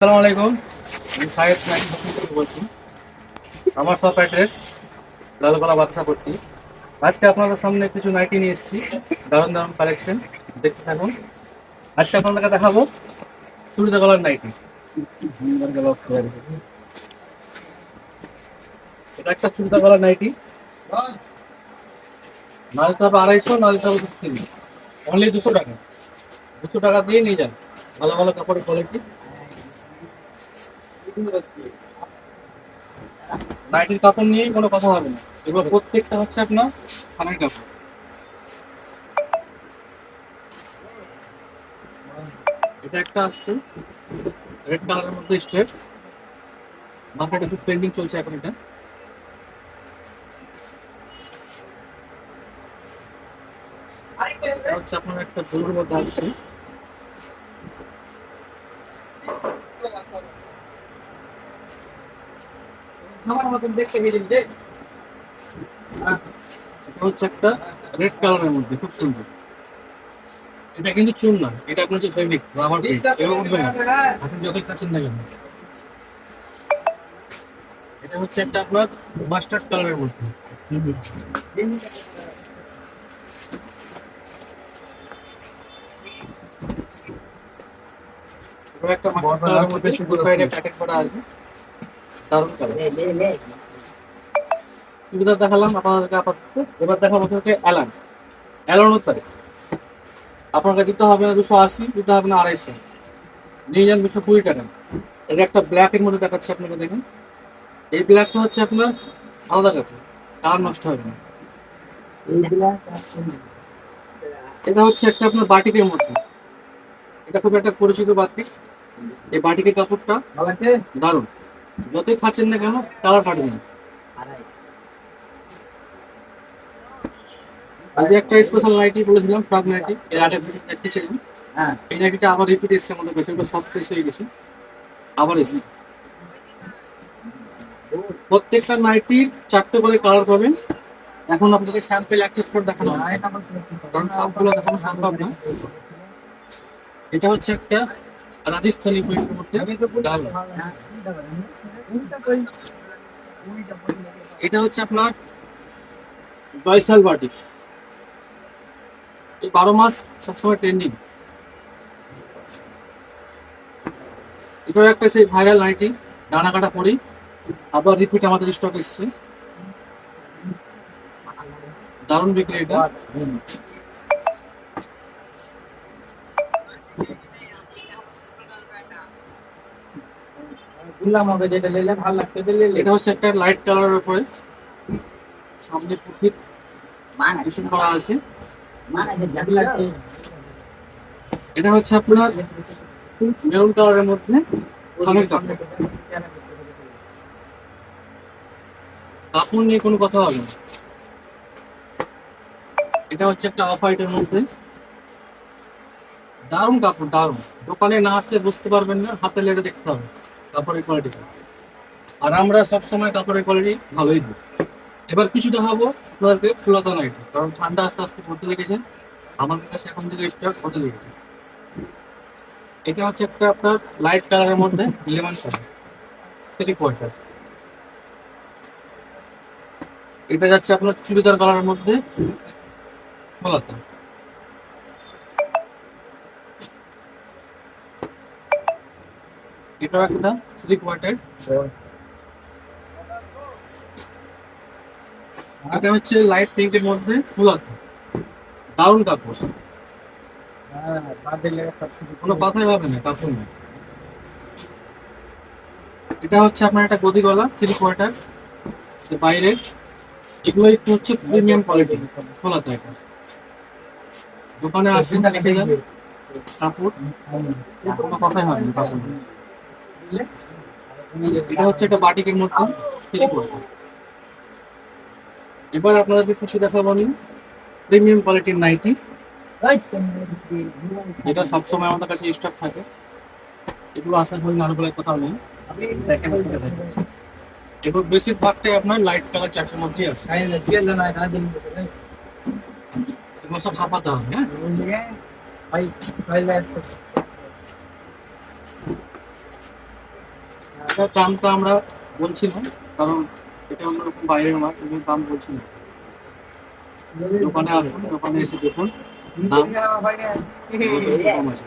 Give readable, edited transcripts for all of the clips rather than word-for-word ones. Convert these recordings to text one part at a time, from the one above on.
আসসালামু আলাইকুম। আমি সাহেব নাইন থেকে বলছি। আমার সব অ্যাড্রেস লালগোলা বাদশাপট্টি। আজকে আপনাদের সামনে কিছু নাইটি নিয়ে এসেছি, দারুণ দারুণ কালেকশন। দেখতে থাকুন। আজকে আপনাদেরকে দেখাবো চুড়িদার গলার নাইটি। এটা একটা চুড়িদার গলার নাইটি, না দিতে হবে 250, না দিতে হবে 230, অনলি 200 টাকা। 200 টাকা দিয়ে নিয়ে যান, ভালো ভালো কাপড়ের কোয়ালিটি। নাইটির কাপড় নিয়েই কোনো কথা হবে না, এগুলো প্রত্যেকটা হচ্ছে আপনার থানের কাপড়। এটা একটা আসছে রেড কালারের মধ্যে স্ট্রেট, মার্কেটে খুব ট্রেন্ডিং চলছে এখন এটা। এটা হচ্ছে আপনার একটা ব্লুর মধ্যে আসছে। আমার মতন দেখতে গেলি যে এটা হচ্ছে একটা রেড কালারের মধ্যে খুব সুন্দর। এটা কিন্তু চুন না, এটা আপনার হচ্ছে ফেব্রিক রাবার পেইন্ট, এগুলো উঠবে না আপনি যতই কাছেন না কেন। এটা হচ্ছে একটা আপনার মাস্টার্ড কালারের মধ্যে। এবার একটা মাস্টার্ড কালারের মধ্যে শুধু সাইডে প্যাকেট করা আছে, দারুণ কালার। চুড়িদার দেখালাম আপনাদেরকে আপাতত। এবার দেখাবো আপনাকে অ্যালান। অ্যালানোর তারিখ আপনাকে দিতে হবে না 280, দিতে হবে না 250, নিয়ে যান 220 টাকা। এটা একটা ব্ল্যাকের মধ্যে দেখাচ্ছি আপনাকে, দেখুন। এই ব্ল্যাকটা হচ্ছে আপনার আলাদা কাপড়, কালার নষ্ট হবে না। এটা হচ্ছে একটা আপনার বাটিকের মধ্যে, এটা খুব একটা পরিচিত বাটিক। এই বাটিকের কাপড়টা দারুণ, যতই খাচ্ছেন না কেন কালার কাটবে না। আর যে একটা স্পেশাল নাইটি বলেছিলাম, ফ্রক নাইটি, এর আগে দেখেছিলাম। হ্যাঁ, এই নাইটিটা আবার রিপিট এসছে আমাদের কাছে, ওটা সব শেষ হয়ে গেছে, আবার এসছে। প্রত্যেকটা নাইটির 4টে করে কালার পাবেন। এখন আপনাদের স্যাম্পল একটা স্পট দেখানো হবে, কারণ সবগুলো দেখানো সম্ভব না। এটা হচ্ছে একটা রাজস্থানি প্রিন্টের মধ্যে ডাল। এটা হচ্ছে আপনার জয়সাল বাটিক, এই 12 মাস সবসময় ট্রেন্ডিং। এটাও একটা সেই ভাইরাল নাইটি, ডানা কাটা পরি, আবার রিপিট আমাদের স্টক এসছে, দারুণ বিক্রি এটা। এটা হচ্ছে একটা লাইট কালারের উপরে, সামনে পুঁথির কুশন করা আছে। এটা হচ্ছে আপনার মেরুন কালারের মধ্যে থানের কাপড়। কাপড় নিয়ে কোনো কথা হবে না। এটা হচ্ছে একটা অফ হোয়াইটের মধ্যে, দারুণ কাপড়, দারুণ। দোকানে না আসলে বুঝতে পারবেন না, হাতে লেগে দেখতে হবে কাপড়ের কোয়ালিটি। আর আমরা সবসময় কাপড়ের কোয়ালিটি ভালোই দিই। এবার কিছু দেখাবো আপনাদেরকে ফুলাতা নাইটি, কারণ ঠান্ডা আস্তে আস্তে পড়তে লেগেছে, আমার কাছে এখন থেকে স্টক হতে লেগেছে। এটা হচ্ছে একটা আপনার লাইট কালারের মধ্যে লেমন কালার, 3/4। এটা যাচ্ছে আপনার চুড়িদার কালারের মধ্যে ফুলাতা। এটাও একটা 3/4। এটা হচ্ছে লাইট পিঙ্কের মধ্যে ফুলাতা, দারুণ কাপড়, কোনো কথাই হবে না কাপড় নেই। এটা হচ্ছে আপনার একটা গদি গলা 3/4, সে বাইরের। এগুলো একটু হচ্ছে প্রিমিয়াম কোয়ালিটি ফুলাতা। এটা দোকানে আসেন দেখে যান, কাপড় কোনো কথাই হবে না কাপড় নিয়ে। এটা হচ্ছে একটা বাটিকের মধ্যে 3/4। এবার আপনাদেরকে কিছু দেখাবো আমি প্রিমিয়াম কোয়ালিটির নাইটি, এটা সবসময় আমাদের কাছে স্টক থাকে। এগুলো আশা করি নানা বলে কোথাও নেই, দেখেন। এগুলো বেশিরভাগটাই আপনার লাইট কালার চার্টের মধ্যেই আছে, এগুলো সব হাঁপাতে হবে। হ্যাঁ, এটার দামটা আমরা বলছি না, কারণ এটা অন্যরকম বাইরের মাল, এগুলোর দাম বলছি না। দোকানে আসুন, দোকানে এসে দেখুন দাম কম আছে।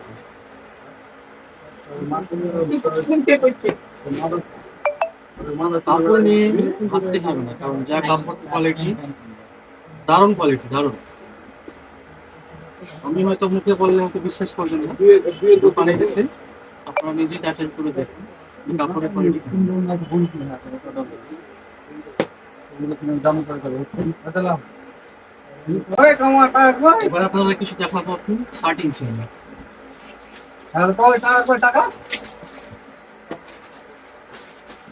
কাপড় নিয়ে ভাবতে হবে না, কারণ যা কাপড় কোয়ালিটি, দারুণ কোয়ালিটি, দারুণ। আমি হয়তো মুখে বললে হয়তো বিশ্বাস করবেন না, দোকানে এসে আপনারা নিজেই যাচাই করে দেখুন কাপড়ের কোয়ালিটি। এবার আপনারা কিছু দেখাবো, আপনি 60 ইঞ্চি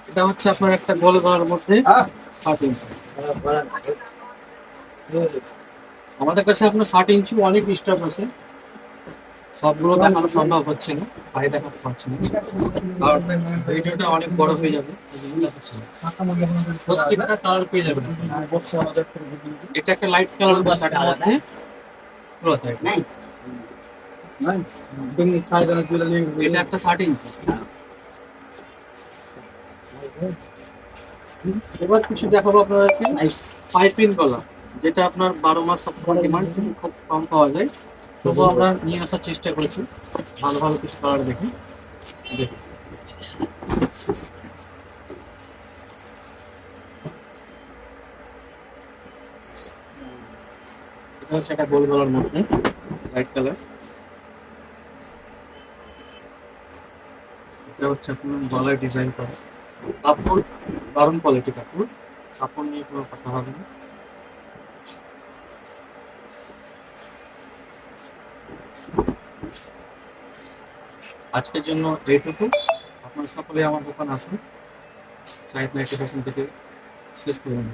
এটা হচ্ছে আপনার একটা গোল গলার মধ্যে 60 ইঞ্চি। আমাদের কাছে আপনার 60 ইঞ্চি অনেক স্টক আছে, সবগুলো দেখানো সম্ভব হচ্ছে না, ভাই দেখাতে পারছি না, কারণ ভিডিওটা অনেক বড় হয়ে যাবে, এই জন্য দেখাচ্ছি না। প্রত্যেকটা কালার পেয়ে যাবেন। এটা একটা লাইট কালার মধ্যে পুরো থাকবে। এটা একটা 60 ইঞ্চি। এবার কিছু দেখাবো আপনাদেরকে পাইপিং গলা, যেটা আপনার 12 মাস সবসময় ডিমান্ড, খুব কম পাওয়া যায়, তবুও আমরা নিয়ে আসার চেষ্টা করেছি ভালো ভালো কিছু কালার দেখে। দেখুন এটা হচ্ছে একটা গোল গলার মধ্যে লাইট কালার। এটা হচ্ছে আপনার গলায় ডিজাইন করা, কাপড় দারুণ কোয়ালিটি কাপড়, কাপড় নিয়ে কোনো কথা হবে না। আজকের জন্য এইটুকু। আপনারা সকলে আমার দোকান আসুন, সাইড নাইটি ফ্যাশন থেকে শেষ করে নেব।